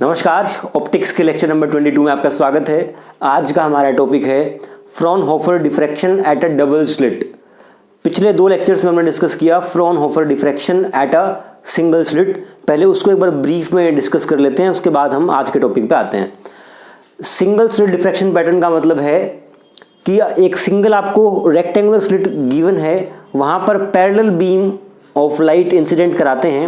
नमस्कार, ऑप्टिक्स के lecture number 22 में आपका स्वागत है। आज का हमारा टॉपिक है Fraunhofer diffraction at a double slit. पिछले दो लेक्चर्स में हमने डिस्कस किया Fraunhofer diffraction at a single slit. पहले उसको एक बार ब्रीफ में डिस्कस कर लेते हैं, उसके बाद हम आज के टॉपिक पे आते हैं। सिंगल स्लिट डिफ्रैक्शन पैटर्न का मतलब है कि एक सिंगल आपको रेक्टेंगुलर स्लिट गिवन है, वहाँ पर parallel beam of light incident कराते हैं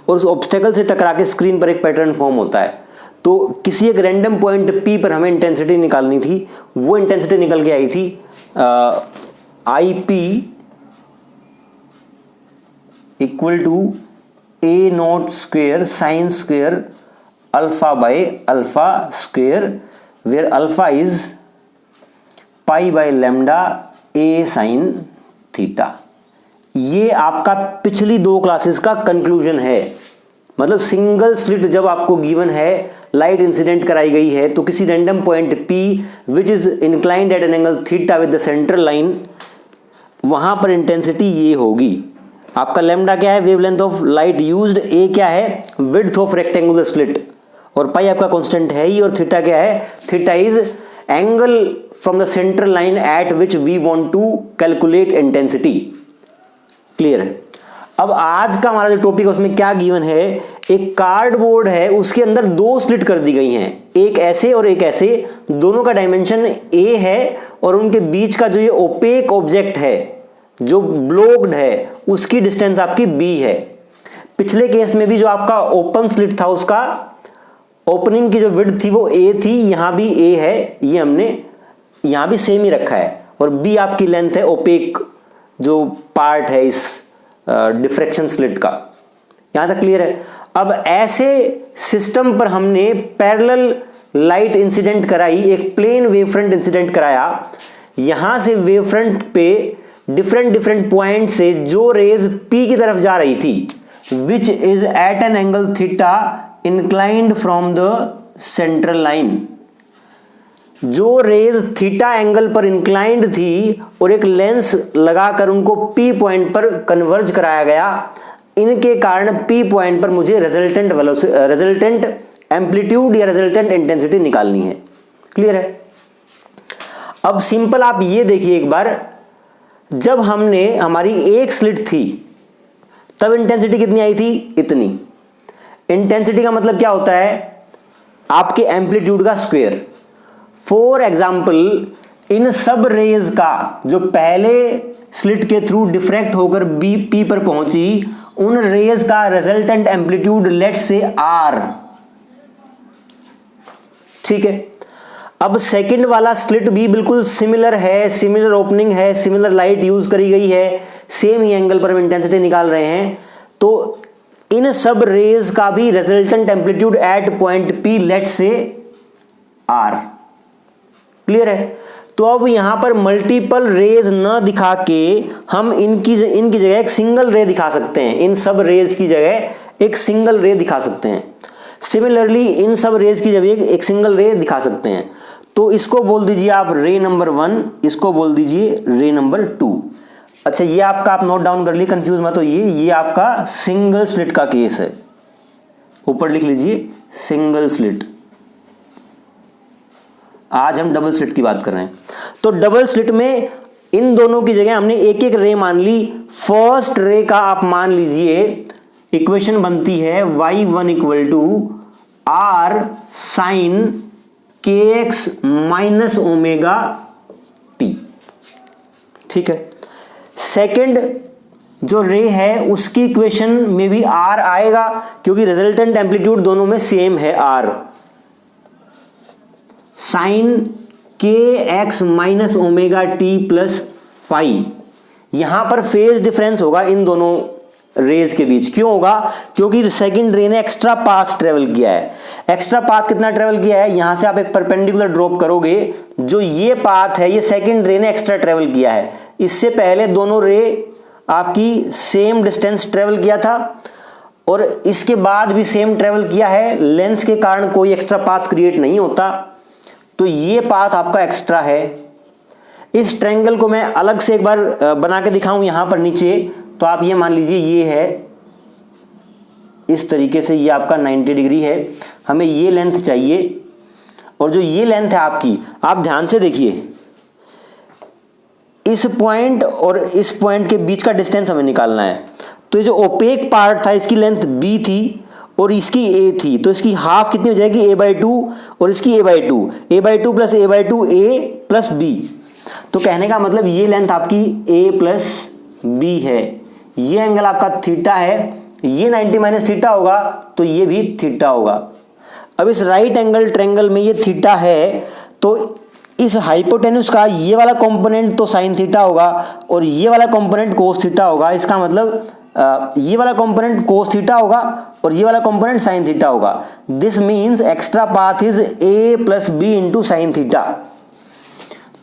और उस ऑब्स्टेकल से टकरा के स्क्रीन पर एक पैटर्न फॉर्म होता है। तो किसी एक रैंडम पॉइंट P पर हमें इंटेंसिटी निकालनी थी। वो इंटेंसिटी निकल के आई थी IP equal to A0 square sine square alpha by alpha square, where alpha is pi by lambda A sine theta. ये आपका पिछली दो क्लासेस का कंक्लूजन है। मतलब सिंगल स्लिट जब आपको गिवन है, लाइट इंसिडेंट कराई गई है, तो किसी random point P which is inclined at an angle theta with the central line, वहां पर इंटेंसिटी ये होगी। आपका लैम्डा क्या है? Wavelength of light used. A क्या है? Width of rectangular slit. और पाई आपका कांस्टेंट है ही। और थीटा क्या है? Theta is angle from the central line at which we want to calculate intensity. Clear है? अब आज का हमारा जो टॉपिक है उसमें क्या गिवन है, एक कार्डबोर्ड है, उसके अंदर दो स्लिट कर दी गई हैं, एक ऐसे और एक ऐसे। दोनों का डायमेंशन A है और उनके बीच का जो ये ओपेक ऑब्जेक्ट है, जो ब्लॉक्ड है, उसकी डिस्टेंस आपकी B है। पिछले केस में भी जो आपका ओपन स्लिट था, उसका ओपनिंग की जो विड्थ थी वो A थी, यहां भी A है, ये हमने यहां भी सेम ही रखा है। और B आपकी लेंथ है, ओपेक जो पार्ट है इस डिफ्रैक्शन स्लिट का। यहां तक क्लियर है? अब ऐसे सिस्टम पर हमने पैरेलल लाइट इंसिडेंट कराई, एक प्लेन वेव फ्रंट इंसिडेंट कराया। यहां से वेव फ्रंट पे डिफरेंट पॉइंट से जो रेज P की तरफ जा रही थी, which is at an angle theta inclined from the central line. जो रेज थीटा एंगल पर इंक्लाइंड थी और एक लेंस लगाकर उनको P पॉइंट पर कन्वर्ज कराया गया, इनके कारण P पॉइंट पर मुझे रिजल्टेंट एम्पलीट्यूड या रिजल्टेंट इंटेंसिटी निकालनी है। क्लियर है? अब सिंपल आप ये देखिए एक बार, जब हमने हमारी एक स्लिट थी तब इंटेंसिटी कितनी आई थी? इतनी। इंटेंसिटी का मतलब क्या होता है? आपके एम्पलीट्यूड का स्क्वायर। फॉर एग्जाम्पल, इन सब रेज का जो पहले स्लिट के थ्रू डिफ्रैक्ट होकर P पर पहुंची, उन रेज का resultant amplitude late say R। ठीक है? अब सेकंड वाला स्लिट भी बिल्कुल सिमिलर है, सिमिलर ओपनिंग है, सिमिलर लाइट यूज करी गई है, सेम ही एंगल पर हम इंटेंसिटी निकाल रहे हैं। तो इन सब रेज का भी resultant amplitude at point P let say R। Clear है? तो अब यहां पर मल्टीपल रेज न दिखा के हम इनकी जगह एक सिंगल रे दिखा सकते हैं। इन सब रेज की जगह एक सिंगल रे दिखा सकते हैं। सिमिलरली इन सब रेज की जगह एक सिंगल रे दिखा सकते हैं। तो इसको बोल दीजिए आप रे नंबर 1, इसको बोल दीजिए रे नंबर 2। अच्छा, ये आपका आप नोट डाउन कर लीजिए, कंफ्यूज मत होइए। ये आपका सिंगल स्लिट का केस है, ऊपर लिख लीजिए सिंगल स्लिट। आज हम डबल स्लिट की बात कर रहे हैं। तो डबल स्लिट में इन दोनों की जगह हमने एक एक रे मान ली। फर्स्ट रे का आप मान लीजिए, इक्वेशन बनती है y1 equal to R sine kx minus omega t। ठीक है? सेकंड जो रे है उसकी इक्वेशन में भी R आएगा, क्योंकि रिजल्टेंट एम्पलीट्यूड दोनों में सेम है R। Sine kx minus omega t plus phi. यहां पर फेज डिफरेंस होगा इन दोनों रेज के बीच। क्यों होगा? क्योंकि सेकंड रे ने एक्स्ट्रा पाथ ट्रेवल किया है। एक्स्ट्रा पाथ कितना ट्रेवल किया है? यहां से आप एक परपेंडिकुलर ड्रॉप करोगे, जो ये पाथ है ये सेकंड रे ने एक्स्ट्रा ट्रेवल किया है। इससे पहले दोनों रे आपकी सेम डिस्टेंस ट्रेवल किया था और इसके बाद भी सेम ट्रेवल किया है। लेंस के कारण कोई एक्स्ट्रा पाथ क्रिएट नहीं होता, तो ये पाथ आपका एक्स्ट्रा है। इस ट्रायंगल को मैं अलग से एक बार बना के दिखाऊं यहां पर नीचे, तो आप ये मान लीजिए ये है इस तरीके से ये आपका 90 डिग्री है, हमें ये लेंथ चाहिए। और जो ये लेंथ है आपकी, आप ध्यान से देखिए, इस पॉइंट और इस पॉइंट के बीच का डिस्टेंस हमें निकालना है। तो ये जो ओपेक पार्ट था इसकी लेंथ b थी और इसकी a थी, तो इसकी हाफ कितनी हो जाएगी a/2 और इसकी a/2 plus a/2 a plus b। तो कहने का मतलब ये लेंथ आपकी a प्लस b है, ये एंगल आपका थीटा है, ये 90 माइनस थीटा होगा तो ये भी थीटा होगा। अब इस राइट एंगल ट्रायंगल में ये थीटा है, तो इस हाइपोटेन्यूज का ये वाला कंपोनेंट तो साइन थीटा होगा और ये वाला कंपोनेंट कोस थीटा होगा। इसका मतलब ये वाला कंपोनेंट कोस थीटा होगा और ये वाला कंपोनेंट साइन थीटा होगा। This means extra path is a plus b into sine theta.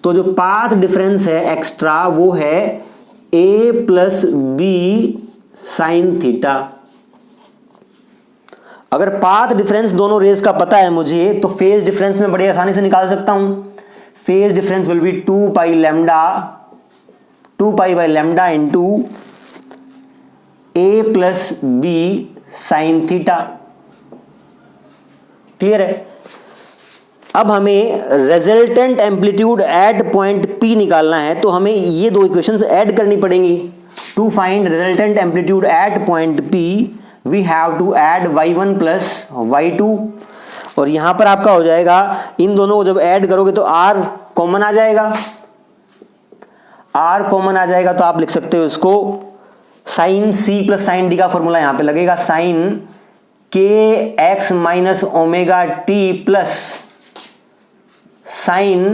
तो जो पाथ डिफरेंस है एक्स्ट्रा वो है a plus b sine theta. अगर पाथ डिफरेंस दोनों रेज का पता है मुझे, तो फेज डिफरेंस में बड़ी आसानी से निकाल सकता हूं। Phase difference will be 2 pi by lambda into a plus b sine theta. Clear है? अब हमें resultant amplitude at point P निकालना है, तो हमें ये दो इक्वेशंस ऐड करनी पड़ेंगी। To find resultant amplitude at point P we have to add y1 plus y2। और यहां पर आपका हो जाएगा, इन दोनों को जब ऐड करोगे तो r कॉमन आ जाएगा, r कॉमन आ जाएगा तो आप लिख सकते हो इसको sine c plus sine d का फॉर्मूला यहां पे लगेगा, sine kx minus omega t plus sine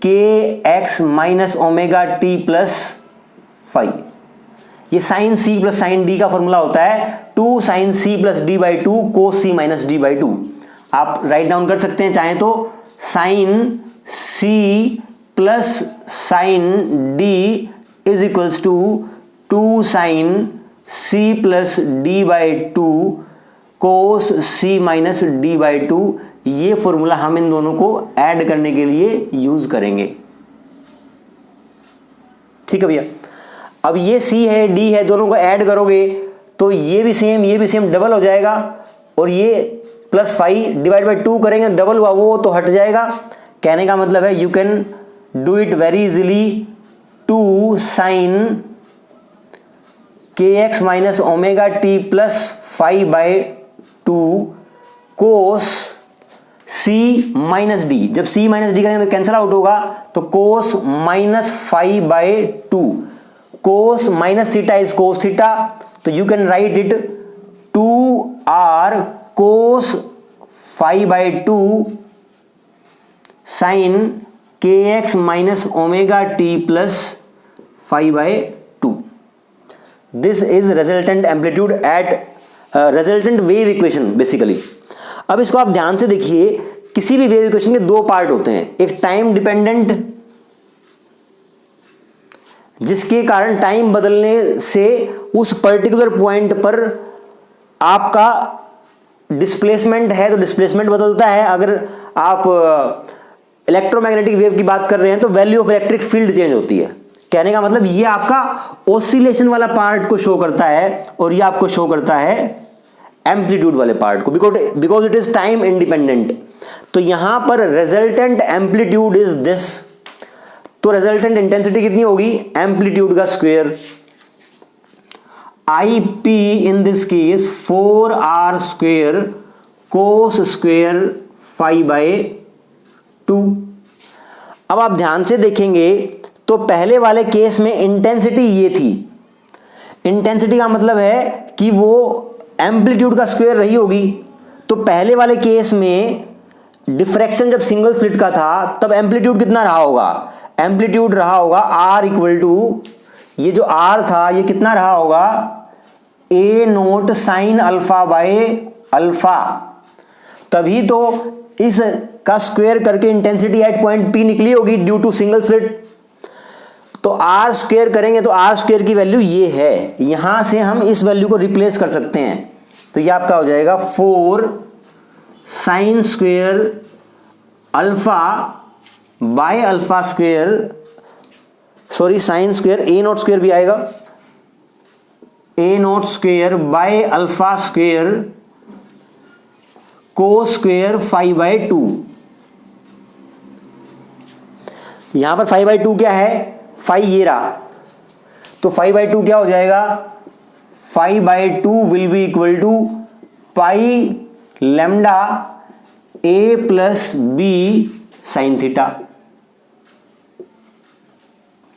kx minus omega t plus 5। ये sine c plus sine d का फॉर्मूला होता है 2 sine c plus d by 2 cos c minus d by 2। आप write down कर सकते हैं चाहें तो, sine c plus sine d is equals to 2 sine c plus d by 2 cos c minus d by 2। ये formula हम इन दोनों को ऐड करने के लिए यूज करेंगे। ठीक है भैया। अब ये c है d है, दोनों को ऐड करोगे तो ये भी सेम डबल हो जाएगा, और ये प्लस 5 डिवाइड बाई 2 करेंगे, डबल हुआ वो तो हट जाएगा। कहने का मतलब है you can do it very easily. 2 sine kx minus omega t plus 5 by 2 cos c minus d. जब c माइनस डी करेंगे तो कैंसिल आउट होगा, तो cos minus 5 by 2, cos minus theta is cos theta, तो you can write it 2r cos 5 by 2 sine kx minus omega t plus 5 by 2। This is resultant amplitude at resultant wave equation basically. अब इसको आप ध्यान से देखिए, किसी भी wave equation के दो पार्ट होते हैं, एक टाइम डिपेंडेंट जिसके कारण टाइम बदलने से उस पर्टिकुलर पॉइंट पर आपका डिस्प्लेसमेंट है तो डिस्प्लेसमेंट बदलता है। अगर आप इलेक्ट्रोमैग्नेटिक वेव की बात कर रहे हैं तो value of electric field change होती है। कहने का मतलब ये आपका ऑसिलेशन वाला पार्ट को शो करता है और ये आपको शो करता है एम्पलीट्यूड वाले पार्ट को, because it is time independent. तो यहां पर रिजल्टेंट एम्पलीट्यूड इज दिस, तो रिजल्टेंट इंटेंसिटी कितनी होगी, एम्पलीट्यूड का square. IP in this case 4r square cos square 5 by 2। अब आप ध्यान से देखेंगे तो पहले वाले केस में इंटेंसिटी ये थी, इंटेंसिटी का मतलब है कि वो एम्पलीट्यूड का स्क्वायर रही होगी। तो पहले वाले केस में डिफ्रैक्शन जब सिंगल स्लिट का था तब एम्पलीट्यूड कितना रहा होगा, एम्पलीट्यूड रहा होगा r इक्वल टू, ये जो r था ये कितना रहा होगा, a note sine alpha by alpha. तभी तो इस का स्क्वायर करके इंटेंसिटी एट पॉइंट P निकली होगी ड्यू टू सिंगल स्लिट। तो r स्क्वायर करेंगे तो r स्क्वायर की वैल्यू ये है, यहां से हम इस वैल्यू को रिप्लेस कर सकते हैं। तो ये आपका हो जाएगा 4 sine square alpha by alpha square, sorry sine square a not square भी आएगा, a not square by alpha square cos square 5/2। यहां पर 5/2 क्या है, 5 ये रहा, तो 5/2 क्या हो जाएगा, 5/2 will be equal to pi lambda a plus b sine theta.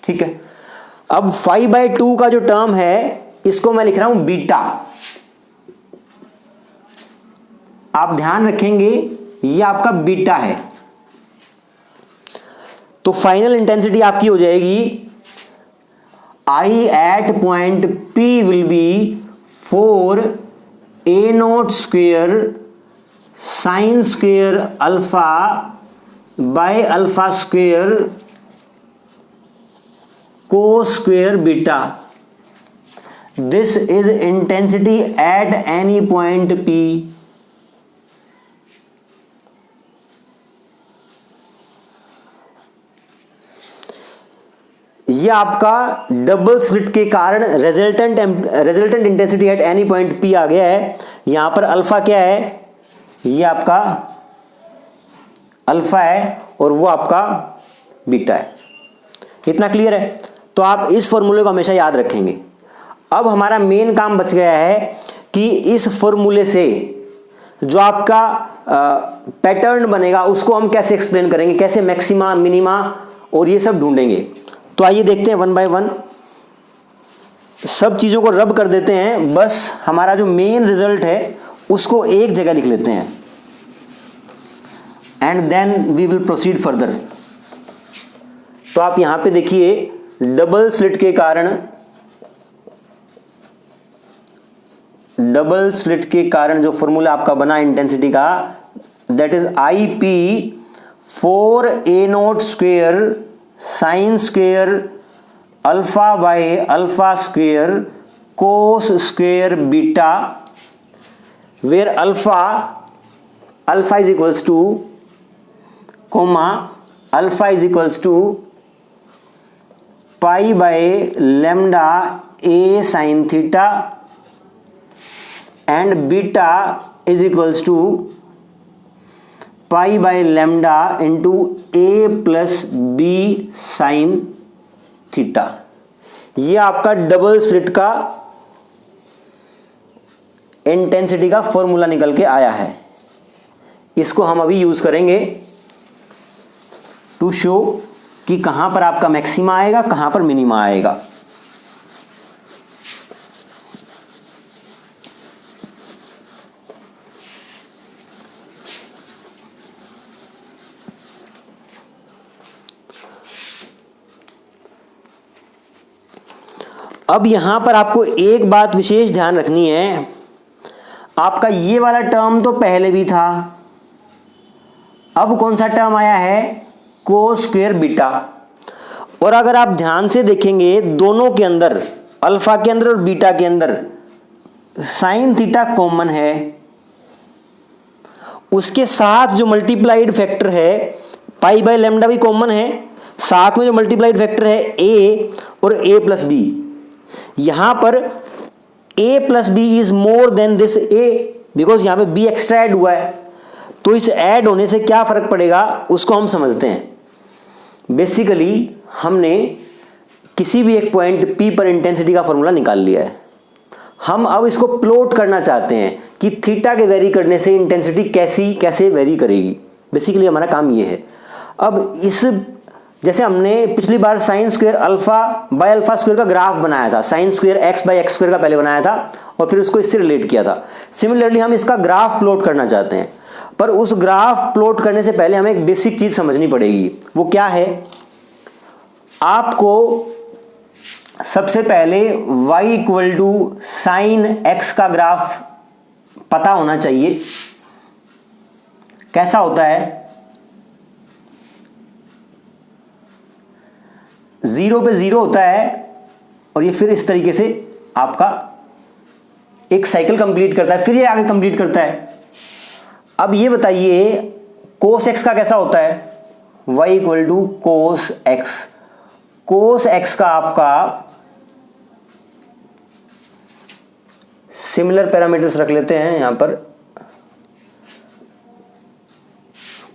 ठीक है, अब 5/2 का जो टर्म है इसको मैं लिख रहा हूं बीटा। आप ध्यान रखेंगे ये आपका बीटा है, तो फाइनल इंटेंसिटी आपकी हो जाएगी I at point P will be 4 a note square sine square alpha by alpha square cos square beta. This is intensity at any point P। ये आपका डबल स्लिट के कारण resultant intensity at any point P आ गया है। यहां पर alpha क्या है, ये आपका अल्फा है और वो आपका बीटा है। इतना क्लियर है, तो आप इस फॉर्मूले को हमेशा याद रखेंगे। अब हमारा मेन काम बच गया है कि इस फॉर्मूले से जो आपका पैटर्न बनेगा उसको हम कैसे एक्सप्लेन करेंगे, कैसे मैक्सिमा मिनिमा और ये सब ढूंढेंगे। तो आइए देखते हैं 1 बाय 1, सब चीजों को रब कर देते हैं, बस हमारा जो मेन रिजल्ट है उसको एक जगह लिख लेते हैं and then we will proceed further. तो आप यहां पे देखिए डबल स्लिट के कारण जो फॉर्मूला आपका बना इंटेंसिटी का, that is I P 4 a note square sine square alpha by alpha square cos square beta, where alpha is equals to alpha is equals to pi by lambda a sine theta and beta is equals to pi by lambda into a plus b sine theta. ये आपका double slit का intensity का formula निकल के आया है। इसको हम अभी यूज करेंगे टू शो कि कहां पर आपका मैक्सिमा आएगा, कहां पर मिनिमा आएगा। अब यहां पर आपको एक बात विशेष ध्यान रखनी है, आपका ये वाला टर्म तो पहले भी था, अब कौन सा टर्म आया है, कोस स्क्वायर बीटा। और अगर आप ध्यान से देखेंगे दोनों के अंदर, अल्फा के अंदर और बीटा के अंदर साइन थीटा कॉमन है, उसके साथ जो मल्टीप्लाइड फैक्टर है पाई बाय लैम्डा भी कॉमन है, साथ में जो मल्टीप्लाइड फैक्टर है ए और ए प्लस बी। यहां पर a plus b is more than this a, because यहां पे b एक्स्ट्रा ऐड हुआ है। तो इस ऐड होने से क्या फर्क पड़ेगा उसको हम समझते हैं। बेसिकली हमने किसी भी एक पॉइंट P पर इंटेंसिटी का फॉर्मूला निकाल लिया है, हम अब इसको प्लॉट करना चाहते हैं कि थीटा के वेरी करने से इंटेंसिटी कैसे वेरी करेगी। बेसिकली हमारा काम ये है। अब इस जैसे हमने पिछली बार sine square alpha by alpha square का ग्राफ बनाया था, sine square x by x square का पहले बनाया था और फिर उसको इससे रिलेट किया था। सिमिलरली हम इसका ग्राफ प्लॉट करना चाहते हैं, पर उस ग्राफ प्लॉट करने से पहले हमें एक बेसिक चीज समझनी पड़ेगी। वो क्या है, आपको सबसे पहले y equal to sine x का ग्राफ पता होना चाहिए। कैसा होता है, 0 पे 0 होता है और ये फिर इस तरीके से आपका एक साइकिल कंप्लीट करता है, फिर ये आगे कंप्लीट करता है। अब ये बताइए कोस एक्स का कैसा होता है, y equal to cos x. Cos x का आपका सिमिलर पैरामीटर्स रख लेते हैं यहां पर।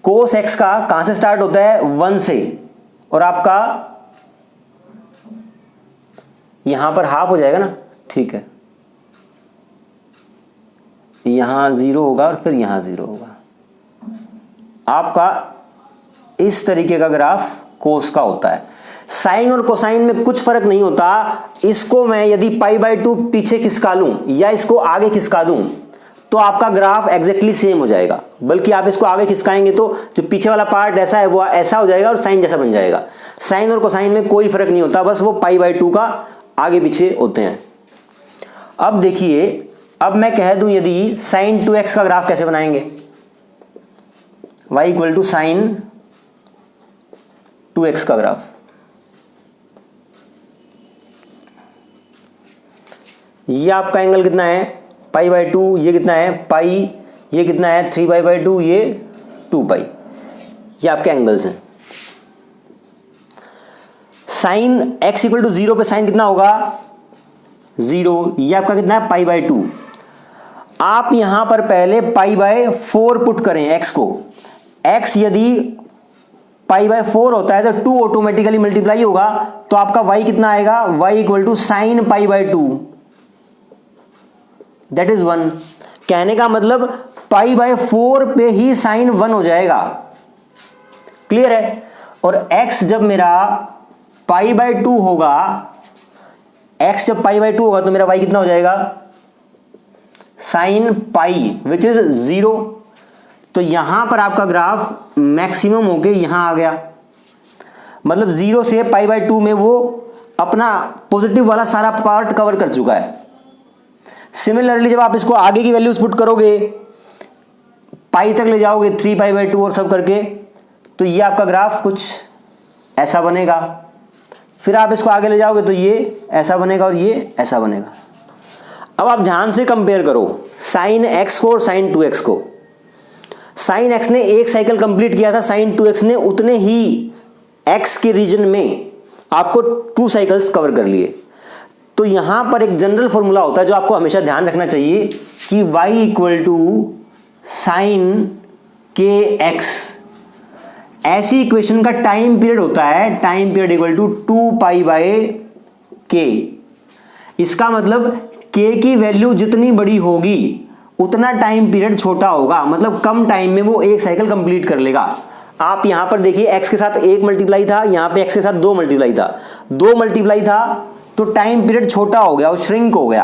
कोस एक्स का कहां से स्टार्ट होता है, 1 से, और आपका यहां पर हाफ हो जाएगा ना, ठीक है, यहां 0 होगा और फिर यहां 0 होगा। आपका इस तरीके का ग्राफ कोस का होता है। साइन और कोसाइन में कुछ फर्क नहीं होता। इसको मैं यदि π/2 पीछे खिसका लूं या इसको आगे खिसका दूं तो आपका ग्राफ एग्जैक्टली सेम हो जाएगा, बल्कि आप इसको आगे खिसकाएंगे तो जो पीछे वाला पार्ट ऐसा है वो ऐसा हो जाएगा और साइन जैसा बन जाएगा। साइन और कोसाइन में कोई फर्क नहीं होता, बस वो π/2 का आगे पीछे होते हैं। अब देखिए, अब मैं कह दूं यदि sin 2x का ग्राफ कैसे बनाएंगे, y = sin 2x का ग्राफ। ये आपका एंगल कितना है, π/2, ये कितना है पाई, ये कितना है 3π/2, ये 2π, ये आपके एंगल्स हैं। साइन x = 0 पे साइन कितना होगा, 0, ये आपका कितना है π/2। आप यहां पर पहले π/4 पुट करें x को। x यदि π/4 होता है तो 2 ऑटोमेटिकली मल्टीप्लाई होगा, तो आपका y कितना आएगा, y = sin π/2, दैट इज 1। कहने का मतलब π/4 पे ही साइन 1 हो जाएगा, क्लियर है। और x जब मेरा π/2 होगा, x जब π/2 होगा तो मेरा y कितना हो जाएगा, sin π, विच इज 0। तो यहां पर आपका ग्राफ मैक्सिमम होके यहां आ गया, मतलब 0 से π/2 में वो अपना पॉजिटिव वाला सारा पार्ट कवर कर चुका है। सिमिलरली जब आप इसको आगे की वैल्यूज पुट करोगे, पाई तक ले जाओगे 3π/2 और सब करके, तो ये आपका ग्राफ कुछ ऐसा बनेगा। फिर आप इसको आगे ले जाओगे तो ये ऐसा बनेगा और ये ऐसा बनेगा। अब आप ध्यान से कंपेयर करो sin x को और sin 2x को। sin x ने एक साइकिल कंप्लीट किया था, sin 2x ने उतने ही x के रीजन में आपको 2 साइकिल्स कवर कर लिए। तो यहां पर एक जनरल फॉर्मूला होता है जो आपको हमेशा ध्यान रखना चाहिए कि y = sin kx। ऐसी इक्वेशन का टाइम पीरियड होता है, टाइम पीरियड = 2π/k। इसका मतलब k की वैल्यू जितनी बड़ी होगी उतना टाइम पीरियड छोटा होगा, मतलब कम टाइम में वो एक साइकिल कंप्लीट कर लेगा। आप यहां पर देखिए x के साथ 1 मल्टीप्लाई था, यहां पे x के साथ 2 मल्टीप्लाई था, 2 मल्टीप्लाई था तो टाइम पीरियड छोटा हो गया और श्रिंक हो गया।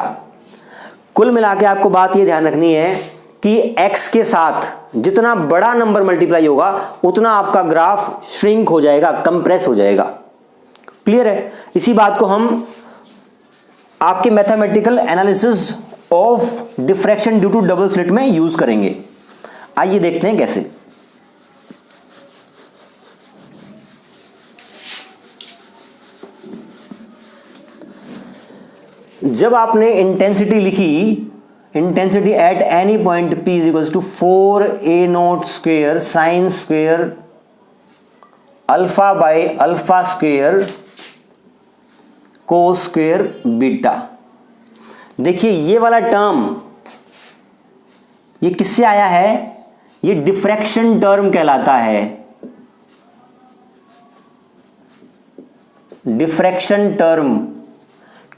कुल मिला के आपको बात ये ध्यान रखनी है कि x के साथ जितना बड़ा नंबर मल्टीप्लाई होगा उतना आपका ग्राफ श्रिंक हो जाएगा, कंप्रेस हो जाएगा। क्लियर है। इसी बात को हम आपके mathematical analysis of diffraction due to double slit में यूज करेंगे। आइए देखते हैं कैसे। जब आपने इंटेंसिटी लिखी, intensity at any point P = 4a0² sin square α/α² cos square beta. देखिए ये वाला टर्म ये किससे आया है, ये डिफ्रैक्शन टर्म कहलाता है। डिफ्रैक्शन टर्म,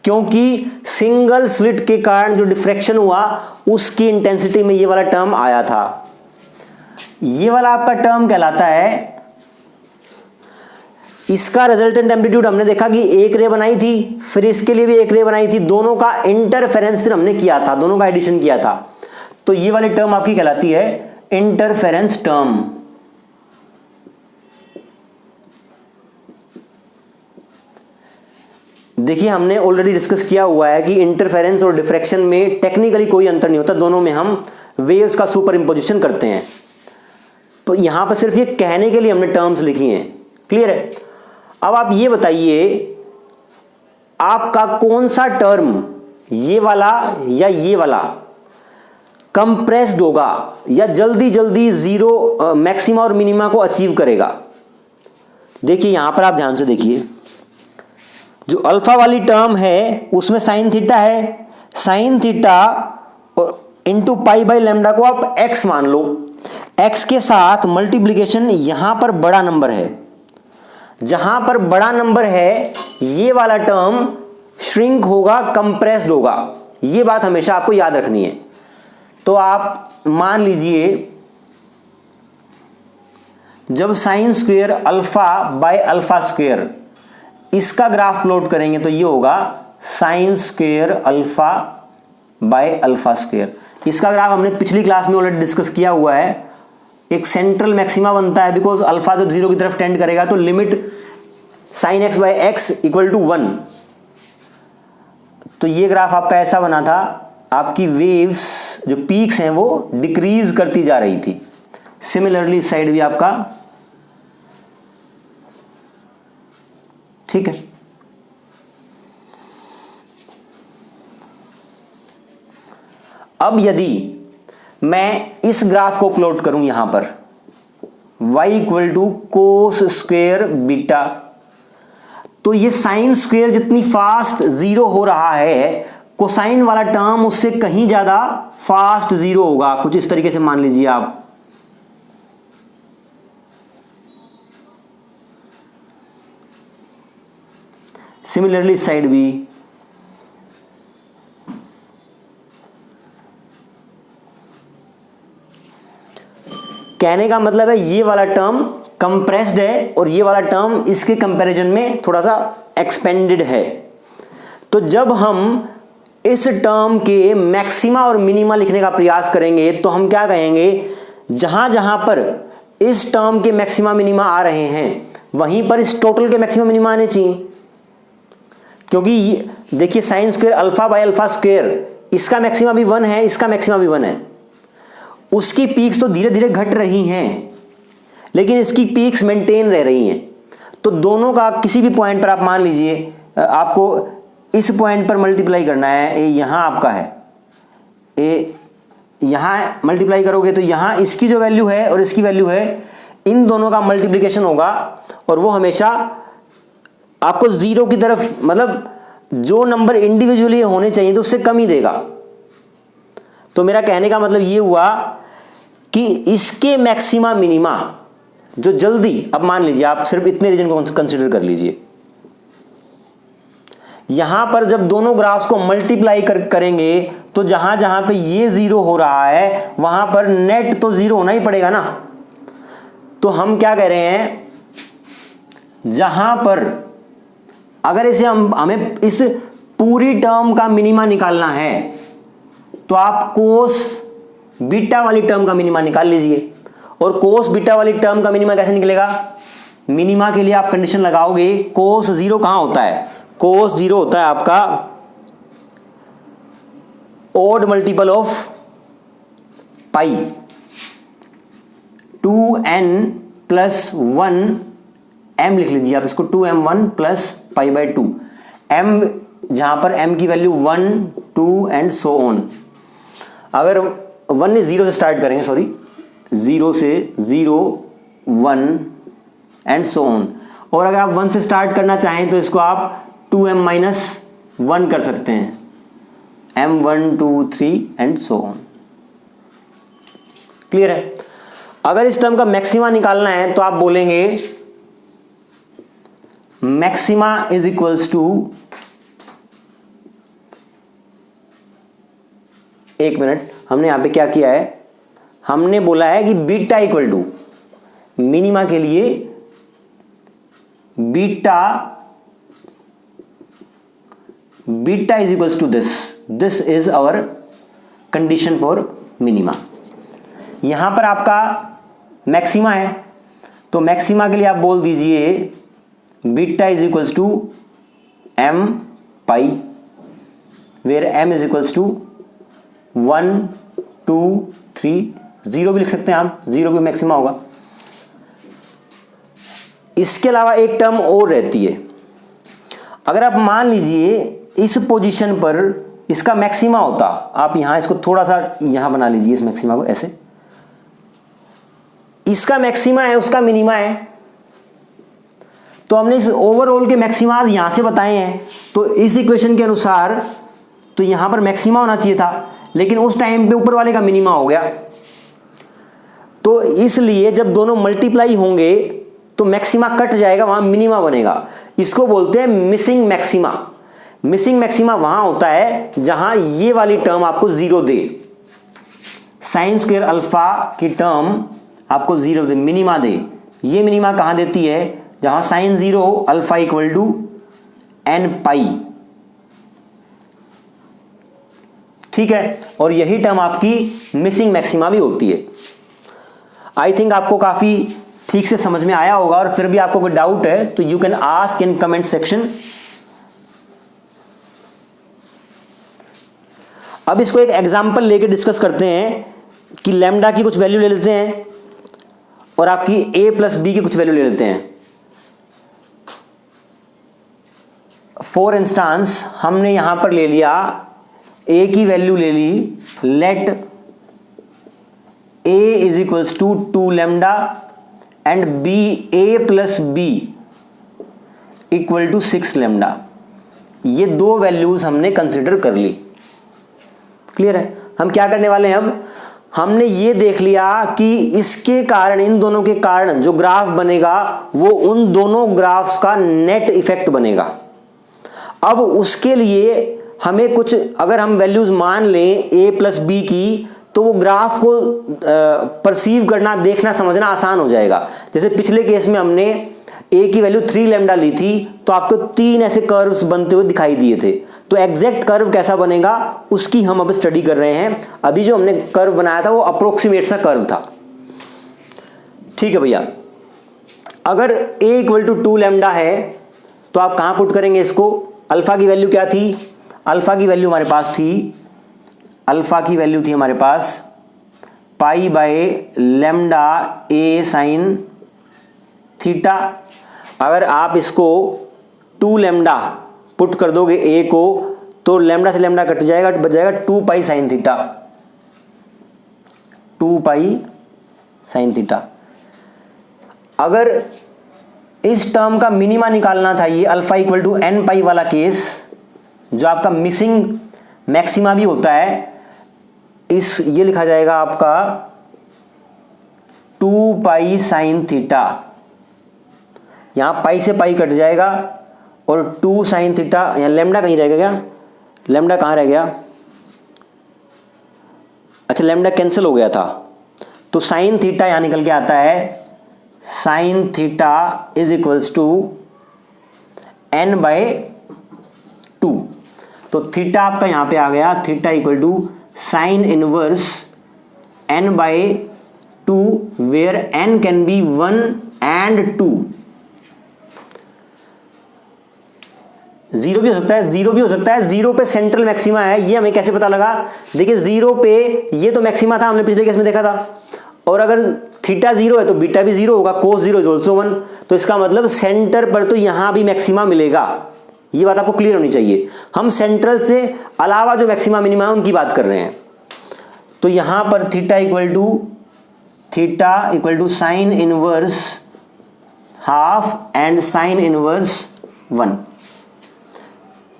क्योंकि सिंगल स्लिट के कारण जो डिफ्रैक्शन हुआ उसकी इंटेंसिटी में ये वाला टर्म आया था। ये वाला आपका टर्म कहलाता है, इसका रिजल्टेंट एम्पलीट्यूड हमने देखा कि एक रे बनाई थी, फिर इसके लिए भी एक रे बनाई थी, दोनों का इंटरफेरेंस फिर हमने किया था, दोनों का एडिशन किया था। तो ये वाली टर्म आपकी कहलाती है इंटरफेरेंस टर्म। देखिए हमने ऑलरेडी डिस्कस किया हुआ है कि इंटरफेरेंस और डिफ्रैक्शन में टेक्निकली कोई अंतर नहीं होता, दोनों में हम वेव्स का सुपर इंपोजिशन करते हैं। तो यहां पर सिर्फ ये कहने के लिए हमने टर्म्स लिखी हैं। क्लियर है। अब आप ये बताइए आपका कौन सा टर्म, ये वाला या ये वाला, कंप्रेस्ड होगा या जल्दी जल्दी जीरो मैक्सिमा और मिनिमा को अचीव करेगा। देखिए यहां पर आप ध्यान से देखिए, जो अल्फा वाली टर्म है उसमें साइन थीटा है, sine theta into pi by lambda को आप x मान लो, x के साथ मल्टीप्लीकेशन, यहां पर बड़ा नंबर है, जहां पर बड़ा नंबर है ये वाला टर्म श्रिंक होगा, कंप्रेस्ड होगा, ये बात हमेशा आपको याद रखनी है। तो आप मान लीजिए जब sign square alpha by alpha square, इसका ग्राफ प्लॉट करेंगे तो ये होगा sign square alpha by alpha square. इसका ग्राफ हमने पिछली क्लास में ऑलरेडी डिस्कस किया हुआ है। एक सेंट्रल मैक्सिमा बनता है, बिकॉज अल्फा जब 0 की तरफ टेंड करेगा तो limit sine x by x equal to 1। तो ये ग्राफ आपका ऐसा बना था, आपकी वेव्स जो पीक्स हैं वो डिक्रीज करती जा रही थी। सिमिलरली इस साइड भी आपका, ठीक है। अब यदि मैं इस ग्राफ को प्लॉट करूं यहां पर y equal to cos square beta, तो ये साइन स्क्वेयर जितनी फास्ट 0 हो रहा है, कोसाइन वाला टर्म उससे कहीं ज्यादा फास्ट 0 होगा। कुछ इस तरीके से मान लीजिए आप, सिमिलरली इस साइड भी, कहने का मतलब है ये वाला टर्म कंप्रेस्ड है और ये वाला टर्म इसके कंपैरिजन में थोड़ा सा एक्सपेंडेड है। तो जब हम इस टर्म के मैक्सिमा और मिनिमा लिखने का प्रयास करेंगे तो हम क्या कहेंगे, जहां जहां पर इस टर्म के मैक्सिमा मिनिमा आ रहे हैं वहीं पर इस टोटल के मैक्सिमा मिनिमा आने चाहिए। क्योंकि देखिए sign square alpha by alpha square, इसका मैक्सिमा भी 1 है, इसका मैक्सिमा भी 1 है। उसकी पीक्स तो धीरे धीरे घट रही हैं लेकिन इसकी पीक्स मेंटेन रह रही हैं। तो दोनों का किसी भी पॉइंट पर आप मान लीजिए, आपको इस पॉइंट पर मल्टीप्लाई करना है, ए यहां आपका है, ए यहां मल्टीप्लाई करोगे तो यहां इसकी जो वैल्यू है और इसकी वैल्यू है, इन दोनों का मल्टीप्लिकेशन होगा और वो हमेशा आपको 0 की तरफ, मतलब जो नंबर इंडिविजुअली होने चाहिए तो उससे कम ही देगा। तो मेरा कहने का मतलब ये हुआ कि इसके मैक्सिमा मिनिमा जो जल्दी, अब मान लीजिए आप सिर्फ इतने रीजन को कंसीडर कर लीजिए, यहां पर जब दोनों ग्राफ्स को मल्टीप्लाई करेंगे तो जहां जहां पे ये 0 हो रहा है वहां पर नेट तो 0 होना ही पड़ेगा ना। तो हम क्या कह रहे हैं, जहां पर अगर इसे हमें इस पूरी टर्म का मिनिमा निकालना है तो आप कोस बीटा वाली टर्म का मिनिमा निकाल लीजिए। और कोस बीटा वाली टर्म का मिनिमा कैसे निकलेगा, मिनिमा के लिए आप कंडीशन लगाओगे, कोस 0 कहां होता है, कोस 0 होता है आपका odd multiple of pi, 2n plus 1 m लिख लीजिए आप इसको, 2m1 plus pi by 2, m जहां पर m की वैल्यू 1 2 एंड सो ऑन। अगर 1 0 से स्टार्ट करेंगे, सॉरी 0 से 0 1 एंड सो ऑन, और अगर आप 1 से स्टार्ट करना चाहें तो इसको आप 2m माइनस 1 कर सकते हैं, m1 2 3 and so on. Clear है। अगर इस टर्म का मैक्सिमा निकालना है तो आप बोलेंगे मैक्सिमा इज इक्वल्स टू, एक मिनट, हमने यहां पे क्या किया है, हमने बोला है कि बीटा इक्वल टू, मिनिमा के लिए beta is equals to this is our condition for minima. यहां पर आपका मैक्सिमा है तो मैक्सिमा के लिए आप बोल दीजिए beta is equals to m pi, where m is equals to 1 2 3, 0 भी लिख सकते हैं आप, 0 भी मैक्सिमा होगा। इसके अलावा एक टर्म और रहती है, अगर आप मान लीजिए इस पोजीशन पर इसका मैक्सिमा होता, आप यहां इसको थोड़ा सा यहां बना लीजिए, इस मैक्सिमा को ऐसे, इसका मैक्सिमा है उसका मिनिमा है, तो हमने इस ओवरऑल के मैक्सिमा यहां से बताए हैं। तो इस इक्वेशन के अनुसार तो यहां पर मैक्सिमा होना चाहिए था, लेकिन उस टाइम पे ऊपर वाले का मिनिमा हो गया। तो इसलिए जब दोनों मल्टीप्लाई होंगे तो मैक्सिमा कट जाएगा, वहां मिनिमा बनेगा। इसको बोलते हैं मिसिंग मैक्सिमा। मिसिंग मैक्सिमा वहां होता है जहां ये वाली टर्म आपको जीरो दे, साइन स्क्वायर अल्फा की टर्म आपको जीरो दे, मिनिमा दे। ये मिनिमा कहां देती है? जहां sine zero alpha equal to n pi, ठीक है। और यही टर्म आपकी मिसिंग मैक्सिमा भी होती है। आई थिंक आपको काफी ठीक से समझ में आया होगा, और फिर भी आपको कोई डाउट है तो you can ask in comment section. अब इसको एक एग्जांपल लेके डिस्कस करते हैं कि लैम्डा की कुछ वैल्यू ले लेते हैं और आपकी a प्लस बी की कुछ वैल्यू ले लेते हैं। फॉर इंस्टांस हमने यहां पर ले लिया a की वैल्यू ले ली, let a is equals to 2 lambda and b a plus b equal to 6 lambda. ये दो वैल्यूज हमने कंसिडर कर ली। क्लियर है? हम क्या करने वाले हैं अब? हमने ये देख लिया कि इसके कारण, इन दोनों के कारण जो ग्राफ बनेगा वो उन दोनों ग्राफ्स का नेट इफेक्ट बनेगा। अब उसके लिए हमें कुछ, अगर हम वैल्यूज मान लें a प्लस बी की, तो वो ग्राफ को परसीव करना, देखना, समझना आसान हो जाएगा। जैसे पिछले केस में हमने a की वैल्यू 3 लैम्डा ली थी तो आपको 3 ऐसे कर्व्स बनते हुए दिखाई दिए थे। तो एग्जैक्ट कर्व कैसा बनेगा उसकी हम अब स्टडी कर रहे हैं। अभी जो हमने कर्व बनाया था वो अप्रोक्सीमेट सा कर्व था। ठीक है भैया, अगर a इक्वल टू 2 लैम्डा है तो आप कहां पुट करेंगे इसको? अल्फा की वैल्यू क्या थी? अल्फा की वैल्यू हमारे पास pi by lambda a sine theta. अगर आप इसको 2 लैम्डा पुट कर दोगे a को, तो लैम्डा से लैम्डा कट जाएगा, बच जाएगा 2 पाई साइन थीटा, 2 पाई साइन थीटा। अगर इस टर्म का मिनिमा निकालना था, ये अल्फा इक्वल टू एन पाई वाला केस, जो आपका मिसिंग मैक्सिमा भी होता है, ये लिखा जाएगा आपका 2 पाई साइन थीटा। यहां पाई से पाई कट जाएगा और 2 साइन थीटा, यहां लैम्डा कहीं रहेगा क्या? लैम्डा कहां रह गया? अच्छा, लैम्डा कैंसिल हो गया था, तो साइन थीटा यहां निकल के आता है, sine theta is equals to n by 2। तो थीटा आपका यहां पे आ गया, theta equal to sine inverse n by 2, where n can be 1 and 2। Zero भी हो सकता है, जीरो भी हो सकता है। जीरो पे सेंट्रल मैक्सिमा है, ये हमें कैसे पता लगा? देखिए जीरो पे ये तो मैक्सिमा था, हमने पिछले केस में देखा था, और अगर थीटा जीरो है तो बीटा भी जीरो होगा, कोस जीरो इज ऑल्सो 1। तो इसका मतलब सेंटर पर तो यहां भी मैक्सिमा मिलेगा। ये बात आपको क्लियर होनी चाहिए। हम सेंट्रल से अलावा जो मैक्सिमा मिनिमा है उनकी बात कर रहे हैं। तो यहां पर theta equal to sine inverse half and sine inverse 1,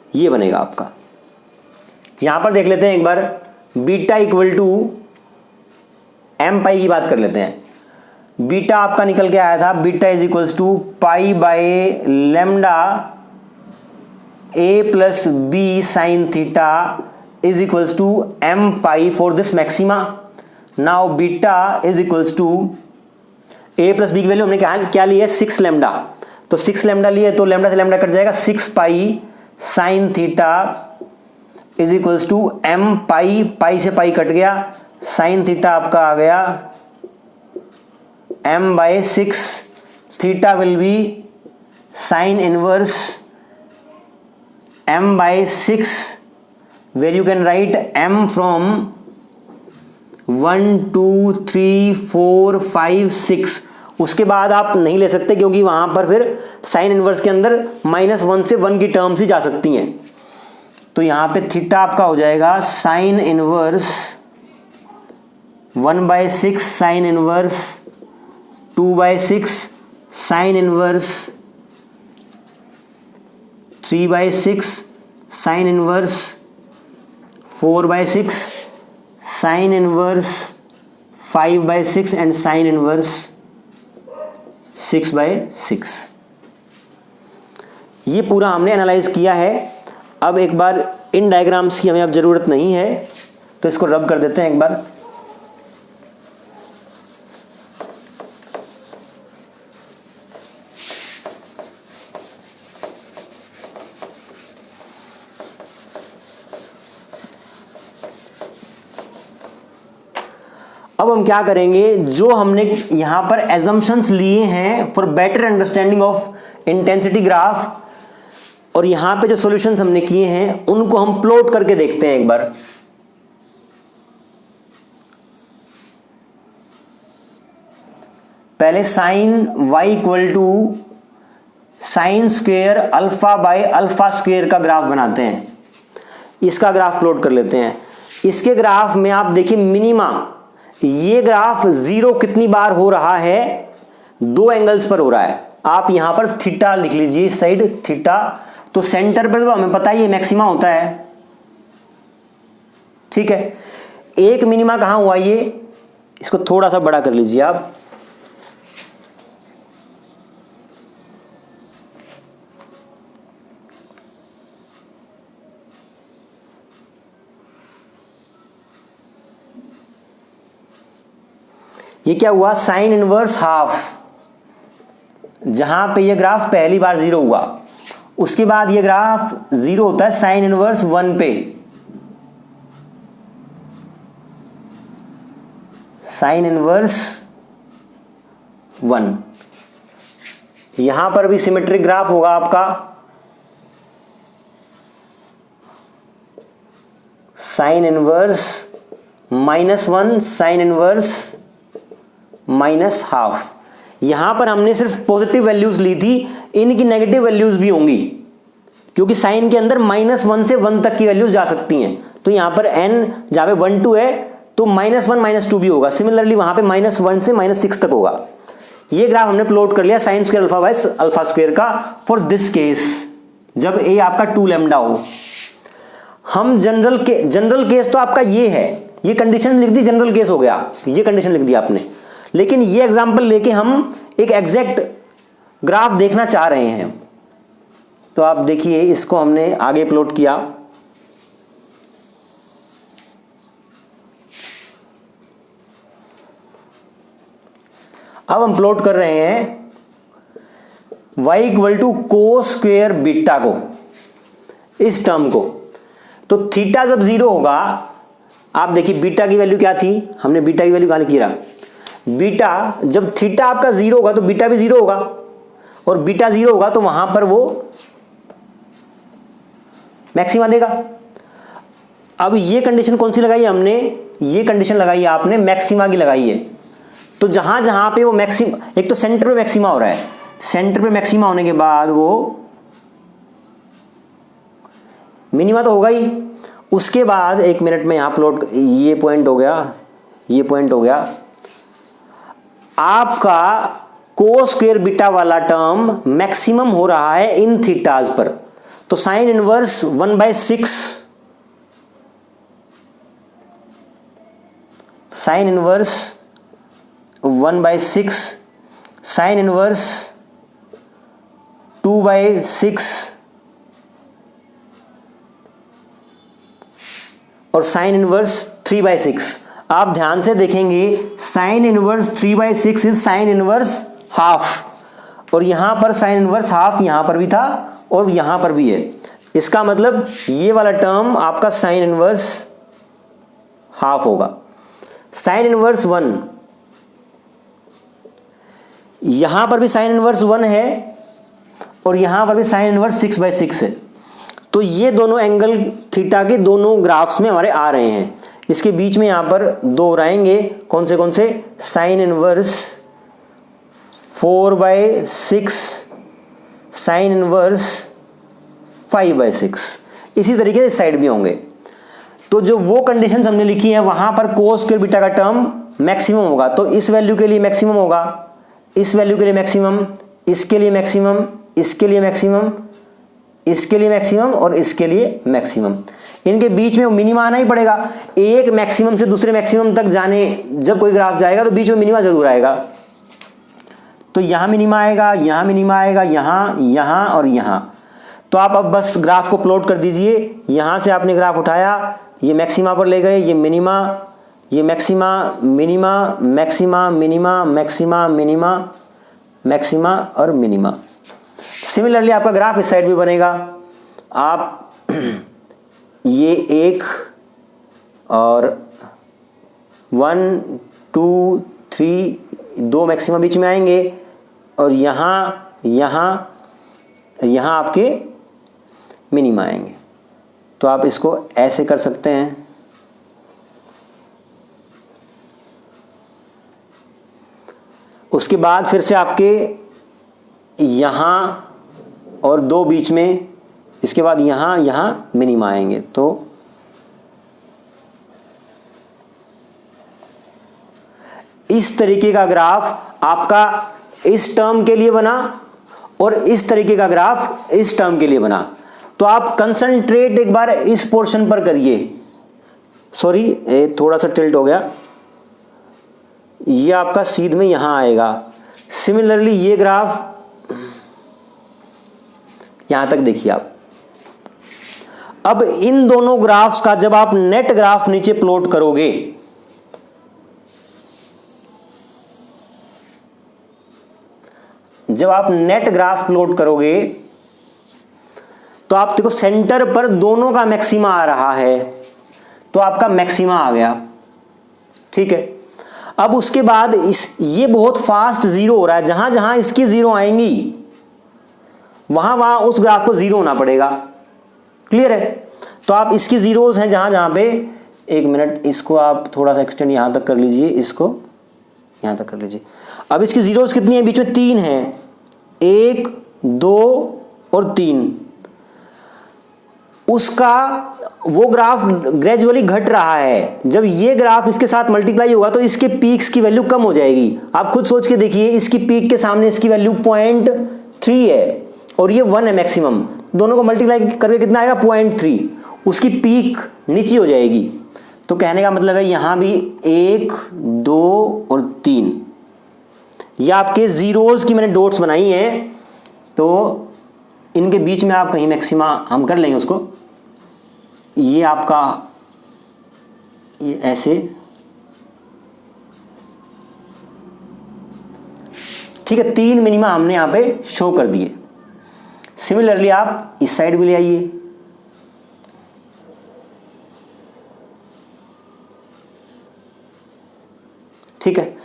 ये बनेगा आपका। यहां पर देख लेते हैं एक बार, बीटा इक्वल टू एम पाई की बात कर लेते हैं। बीटा आपका निकल के आया था, beta is equals to pi by lambda a plus b sine theta is equals to m pi for this maxima. Now beta is equals to a plus b की वैल्यू हमने क्या ली है? 6 लैम्डा। तो 6 लैम्डा लिए तो lambda से lambda cut जाएगा, 6 pi sine theta is equals to m pi, pi से पाई कट गया, साइन थीटा आपका आ गया m by 6। Theta will be sine inverse m by 6, where you can write m from 1 2 3 4 5 6। उसके बाद आप नहीं ले सकते क्योंकि वहां पर फिर साइन इनवर्स के अंदर -1 से 1 की टर्म्स ही जा सकती हैं। तो यहां पे थीटा आपका हो जाएगा sine inverse 1 by 6 sine inverse 2 by 6 sine inverse 3 by 6 sine inverse 4/6 sine inverse 5/6 and sine inverse 6/6। ये पूरा हमने एनालाइज किया है। अब एक बार इन डायग्राम्स की हमें अब ज़रूरत नहीं है, तो इसको रब कर देते हैं एक बार। अब हम क्या करेंगे, जो हमने यहां पर एजम्पशंस लिए हैं for better understanding of intensity graph, और यहां पे जो सॉल्यूशंस हमने किए हैं उनको हम प्लॉट करके देखते हैं एक बार। पहले sine y equal to sine square alpha by alpha square का ग्राफ बनाते हैं। इसका ग्राफ प्लॉट कर लेते हैं। इसके ग्राफ में आप देखिए मिनिमा, ये ग्राफ जीरो कितनी बार हो रहा है, 2 एंगल्स पर हो रहा है। आप यहां पर थीटा लिख लीजिए, इस साइड थीटा, तो सेंटर पर तो हमें पता ही है मैक्सिमा होता है, ठीक है। एक मिनिमा कहां हुआ, ये इसको थोड़ा सा बड़ा कर लीजिए आप, ये क्या हुआ, साइन इनवर्स हाफ, जहां पे ये ग्राफ पहली बार जीरो हुआ, उसके बाद ये ग्राफ जीरो होता है साइन इनवर्स 1 पे, साइन इनवर्स 1। यहां पर भी सिमेट्रिक ग्राफ होगा आपका, sign inverse -1 sign inverse -half. यहां पर हमने सिर्फ पॉजिटिव वैल्यूज ली थी, इनकी नेगेटिव वैल्यूज भी होंगी, क्योंकि साइन के अंदर -1 से 1 तक की वैल्यूज जा सकती हैं। तो यहां पर n जहां पे 1 2 है तो -1 -2 भी होगा। सिमिलरली वहां पे -1 से -6 तक होगा। ये ग्राफ हमने प्लॉट कर लिया sign square alpha by alpha square का फॉर दिस केस, जब a आपका 2 लैम्डा हो। हम जनरल केस तो आपका ये है, ये कंडीशन लिख दी, जनरल केस हो गया, ये कंडीशन लिख दी आपने। लेकिन ये एग्जांपल लेके हम एक एग्जैक्ट ग्राफ देखना चाह रहे हैं, तो आप देखिए इसको हमने आगे प्लॉट किया। अब हम प्लॉट कर रहे हैं y equal to cos square beta को, इस टर्म को। तो थीटा जब जीरो होगा, आप देखिए बीटा की वैल्यू क्या थी, हमने बीटा की वैल्यू कहां लिखी रहा, बीटा जब थीटा आपका जीरो होगा तो बीटा भी जीरो होगा, और बीटा जीरो होगा तो वहां पर वो मैक्सिमा देगा। अब ये कंडीशन कौन सी लगाई है हमने, ये कंडीशन लगाई है आपने मैक्सिमा की लगाई है। तो जहां जहां पे वो मैक्सिमा, एक तो सेंटर पे मैक्सिमा हो रहा है, सेंटर पे मैक्सिमा होने के बाद वो मिनिमा तो होगा ही। उसके बाद एक मिनट में यहां प्लॉट, ये पॉइंट हो गया, ये पॉइंट हो गया, आपका कोस स्क्वायर बीटा वाला टर्म मैक्सिमम हो रहा है इन थीटाज पर। तो sine inverse 1/6, sine inverse 1/6, sine inverse 2/6 और साइन इनवर्स 3/6। आप ध्यान से देखेंगे sine inverse 3/6 is sine inverse half, और यहां पर साइन इनवर्स हाफ यहां पर भी था और यहां पर भी है। इसका मतलब ये वाला टर्म आपका साइन इनवर्स हाफ होगा। साइन इनवर्स 1, यहां पर भी साइन इनवर्स 1 है और यहां पर भी साइन इनवर्स 6/6 है। तो ये दोनों एंगल थीटा के दोनों ग्राफ्स में हमारे आ रहे हैं। इसके बीच में यहां पर दो रहेंगे, कौन से, साइन इनवर्स 4/6 साइन इनवर्स 5/6। इसी तरीके से इस साइड भी होंगे। तो जो वो कंडीशंस हमने लिखी है वहां पर कोस स्क्वायर बीटा का टर्म मैक्सिमम होगा, तो इस वैल्यू के लिए मैक्सिमम होगा, इस वैल्यू के लिए मैक्सिमम, इसके लिए मैक्सिमम, इसके लिए मैक्सिमम, इसके लिए मैक्सिमम और इसके लिए मैक्सिमम। इनके बीच में मिनिमा आना ही पड़ेगा। एक मैक्सिमम से दूसरे मैक्सिमम तक जाने जब कोई ग्राफ जाएगा तो बीच में मिनिमा जरूर आएगा। तो यहाँ मिनिमा आएगा, यहाँ मिनिमा आएगा, यहाँ, यहाँ और यहाँ। तो आप अब बस ग्राफ को प्लॉट कर दीजिए। यहाँ से आपने ग्राफ उठाया, ये मैक्सिमा पर ले गए, ये मिनिमा, ये maxima, minima, maxima, minima, maxima, minima, maxima और मिनिमा। सिमिलरली आपका ग्राफ इस साइड भी बनेगा। आप ये एक और 1 2 3 2 मैक्सिमा बीच में आएंगे और यहाँ यहाँ यहाँ आपके मिनिमा आएंगे। तो आप इसको ऐसे कर सकते हैं। उसके बाद फिर से आपके यहाँ और 2 बीच में, इसके बाद यहाँ यहाँ मिनिमा आएंगे। तो इस तरीके का ग्राफ आपका इस टर्म के लिए बना और इस तरीके का ग्राफ इस टर्म के लिए बना। तो आप कंसंट्रेट एक बार इस पोर्शन पर करिए। सॉरी, थोड़ा सा टिल्ट हो गया। ये आपका सीध में यहां आएगा। सिमिलरली ये ग्राफ यहां तक देखिए आप। अब इन दोनों ग्राफ्स का जब आप नेट ग्राफ नीचे प्लॉट करोगे, जब आप नेट ग्राफ प्लॉट करोगे तो आप देखो सेंटर पर दोनों का मैक्सिमा आ रहा है, तो आपका मैक्सिमा आ गया। ठीक है। अब उसके बाद ये बहुत फास्ट जीरो हो रहा है। जहां जहां इसकी जीरो आएंगी वहां वहां उस ग्राफ को जीरो होना पड़ेगा। क्लियर है। तो आप इसकी जीरोज हैं जहां जहां पे, एक मिनट, इसको आप थोड़ा सा एक्सटेंड यहां तक कर लीजिए, इसको यहां तक कर लीजिए। अब इसकी जीरोज कितनी है? बीच में 3 है, 1 2 और 3। उसका वो ग्राफ ग्रेजुअली घट रहा है। जब ये ग्राफ इसके साथ मल्टीप्लाई होगा तो इसके पीक्स की वैल्यू कम हो जाएगी। आप खुद सोच के देखिए, इसकी पीक के सामने इसकी वैल्यू 0.3 है और ये 1 है मैक्सिमम। दोनों को मल्टीप्लाई करके कितना आएगा? 0.3। उसकी पीक नीचे हो जाएगी। तो कहने का मतलब है यहां भी 1 2 और 3, ये आपके जीरोज की मैंने डॉट्स बनाई हैं। तो इनके बीच में आप कहीं मैक्सिमा हम कर लेंगे उसको। ये आपका ये ऐसे, ठीक है। 3 मिनिमा हमने यहां पे शो कर दिए। सिमिलरली आप इस साइड भी ले आइए। ठीक है।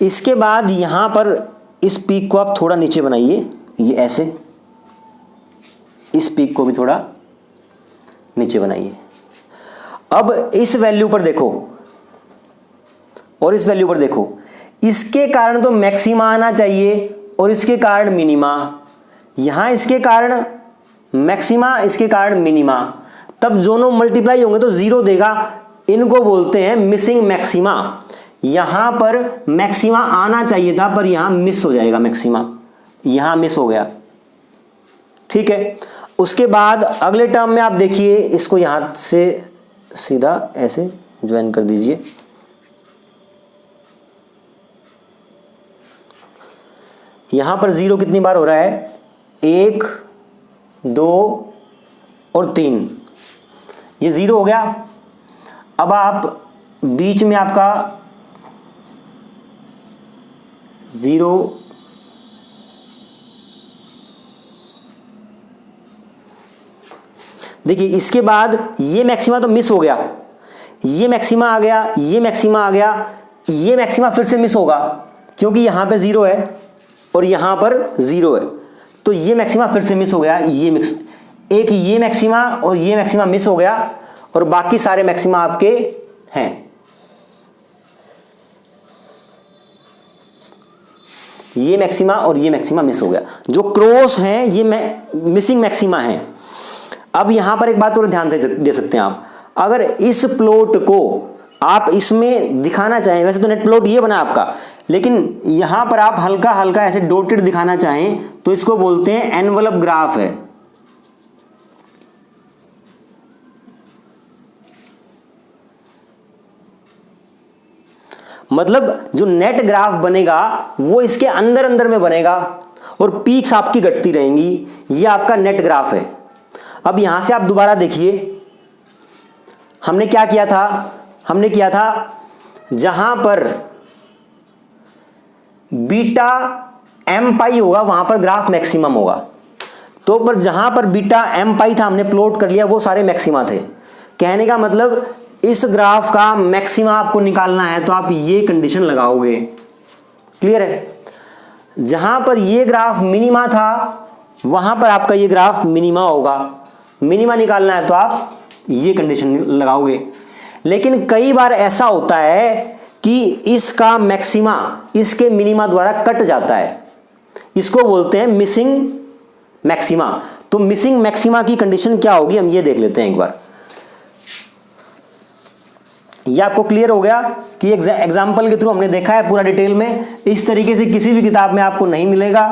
इसके बाद यहां पर इस पीक को आप थोड़ा नीचे बनाइए, ये ऐसे। इस पीक को भी थोड़ा नीचे बनाइए। अब इस वैल्यू पर देखो और इस वैल्यू पर देखो। इसके कारण तो मैक्सिमा आना चाहिए और इसके कारण मिनिमा। यहां इसके कारण मैक्सिमा, इसके कारण मिनिमा। तब दोनों मल्टीप्लाई होंगे तो 0 देगा। इनको बोलते हैं मिसिंग मैक्सिमा। यहां पर मैक्सिमा आना चाहिए था पर यहां मिस हो जाएगा मैक्सिमा, यहां मिस हो गया। ठीक है। उसके बाद अगले टर्म में आप देखिए, इसको यहां से सीधा ऐसे ज्वाइन कर दीजिए। यहां पर 0 कितनी बार हो रहा है? 1 2 और 3। ये 0 हो गया। अब आप बीच में आपका 0 देखिए। इसके बाद ये मैक्सिमा तो मिस हो गया, ये मैक्सिमा आ गया, ये मैक्सिमा आ गया, ये मैक्सिमा फिर से मिस होगा क्योंकि यहां पे 0 है और यहां पर 0 है। तो ये मैक्सिमा फिर से मिस हो गया। एक ये मैक्सिमा और ये मैक्सिमा मिस हो गया और बाकी सारे मैक्सिमा आपके हैं। ये मैक्सिमा और ये मैक्सिमा मिस हो गया। जो क्रॉस हैं ये मिसिंग मैक्सिमा हैं। अब यहां पर एक बात और ध्यान दे सकते हैं आप। अगर इस प्लॉट को आप इसमें दिखाना चाहें, वैसे तो नेट प्लॉट ये बना आपका, लेकिन यहां पर आप हल्का हल्का ऐसे डॉटेड दिखाना चाहें तो इसको बोलते हैं एनवलप ग्राफ है। मतलब जो नेट ग्राफ बनेगा वो इसके अंदर अंदर में बनेगा और पीक्स आपकी घटती रहेंगी। ये आपका नेट ग्राफ है। अब यहां से आप दोबारा देखिए, हमने क्या किया था, हमने किया था जहां पर बीटा एम पाई होगा वहां पर ग्राफ मैक्सिमम होगा। तो पर जहां पर बीटा एम पाई था हमने प्लॉट कर लिया, वो सारे मैक्सिमा थे। कहने का मतलब इस ग्राफ का मैक्सिमा आपको निकालना है तो आप ये कंडीशन लगाओगे। क्लियर है? जहां पर ये ग्राफ मिनिमा था वहां पर आपका ये ग्राफ मिनिमा होगा। मिनिमा निकालना है तो आप ये कंडीशन लगाओगे। लेकिन कई बार ऐसा होता है कि इसका मैक्सिमा इसके मिनिमा द्वारा कट जाता है, इसको बोलते हैं मिसिंग मैक्सिमा। तो मिसिंग मैक्सिमा की कंडीशन क्या होगी, हम ये देख लेते हैं एक बार। ये आपको क्लियर हो गया कि एग्जाम्पल के थ्रू हमने देखा है पूरा डिटेल में। इस तरीके से किसी भी किताब में आपको नहीं मिलेगा।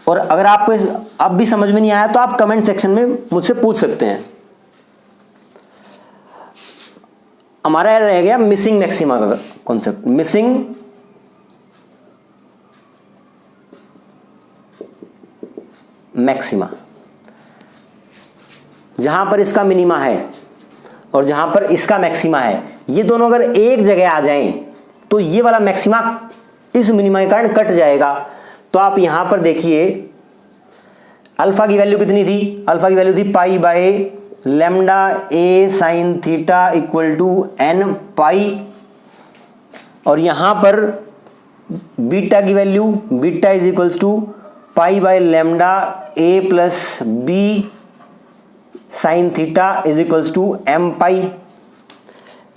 और अगर आपको अब भी समझ में नहीं आया तो आप कमेंट सेक्शन में मुझसे पूछ सकते हैं। हमारा रह गया मिसिंग मैक्सिमा का कॉन्सेप्ट। मिसिंग मैक्सिमा, जहां पर इसका मिनिमा है और जहां पर इसका मैक्सिमा है, ये दोनों अगर एक जगह आ जाएं तो ये वाला मैक्सिमा इस मिनिमा के कारण कट जाएगा। तो आप यहां पर देखिए अल्फा की वैल्यू कितनी थी, अल्फा की वैल्यू थी pi by lambda a sine theta equal to n pi. और यहां पर बीटा की value, beta is equals to pi by lambda a plus b sine theta is equals to m pi.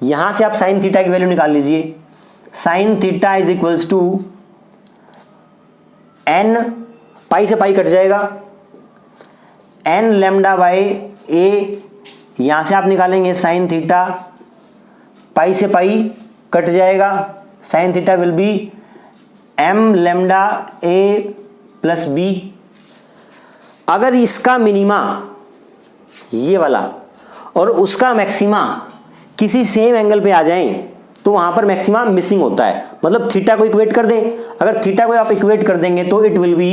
यहां से आप sine theta की value निकाल लीजिए। Sine theta is equals to n, pi से पाई कट जाएगा, n lambda by a. यहां से आप निकालेंगे साइन थीटा, पाई से पाई कट जाएगा, sine theta will be m lambda a plus b. अगर इसका मिनिमा ये वाला और उसका मैक्सिमा किसी सेम एंगल पे आ जाएं तो वहां पर मैक्सिमा मिसिंग होता है। मतलब थीटा को इक्वेट कर दें, अगर थीटा को आप इक्वेट कर देंगे तो it will be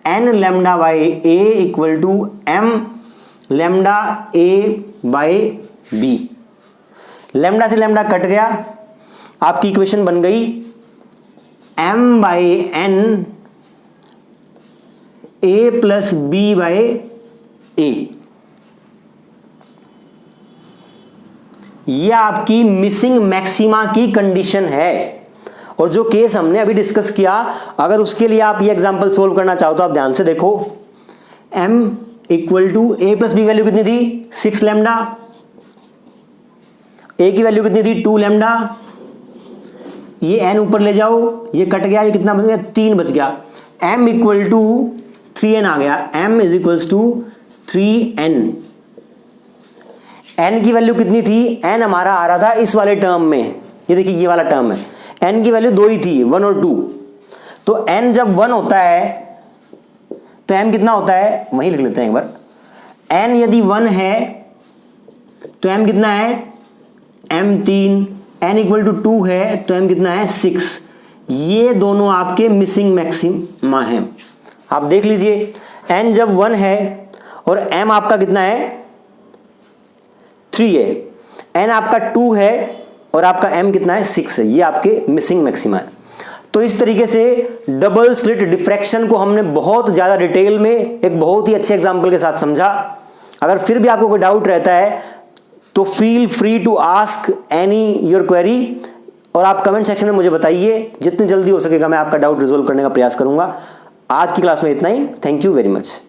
n lambda by a equal to m lambda a by b. Lambda से लैम्डा कट गया, आपकी इक्वेशन बन गई m by n a plus b by a. यह आपकी मिसिंग मैक्सिमा की कंडीशन है। और जो केस हमने अभी डिस्कस किया, अगर उसके लिए आप ये एग्जांपल सोल्व करना चाहो तो आप ध्यान से देखो। m equal to a plus b value कितनी थी 6 लैम्डा, ए की वैल्यू कितनी थी 2 लैम्डा। ये n ऊपर ले जाओ, ये कट गया, ये कितना बच गया 3 बच गया। m इक्वल टू 3n आ गया, m is equals to 3n। n की वैल्यू कितनी थी, n हमारा आ रहा था इस वाले टर्म में, ये देखिए ये वाला टर्म है। n की वैल्यू 2 ही थी, 1 और 2। तो n जब 1 होता है तो m कितना होता है, वहीं लिख लेते हैं एक बार। n यदि 1 है तो m कितना है m 3, n इक्वल टू 2 है तो m कितना है 6। ये दोनों आपके मिसिंग मैक्सिमा हैं। आप देख लीजिए n जब 1 है और m आपका कितना है 3 है, n आपका 2 है और आपका m कितना है 6 है। ये आपके मिसिंग मैक्सिमा है। तो इस तरीके से डबल स्लिट डिफ्रैक्शन को हमने बहुत ज़्यादा डिटेल में एक बहुत ही अच्छे एग्जाम्पल के साथ समझा। अगर फिर भी आपको कोई डाउट रहता है तो feel free to ask any your query, और आप कमेंट सेक्शन में मुझे बताइए। जितनी जल्दी हो सकेगा मैं आपका डाउट रिजोल्व करने का प्रयास करूंगा। आज की क्लास में इतना ही। Thank you very much.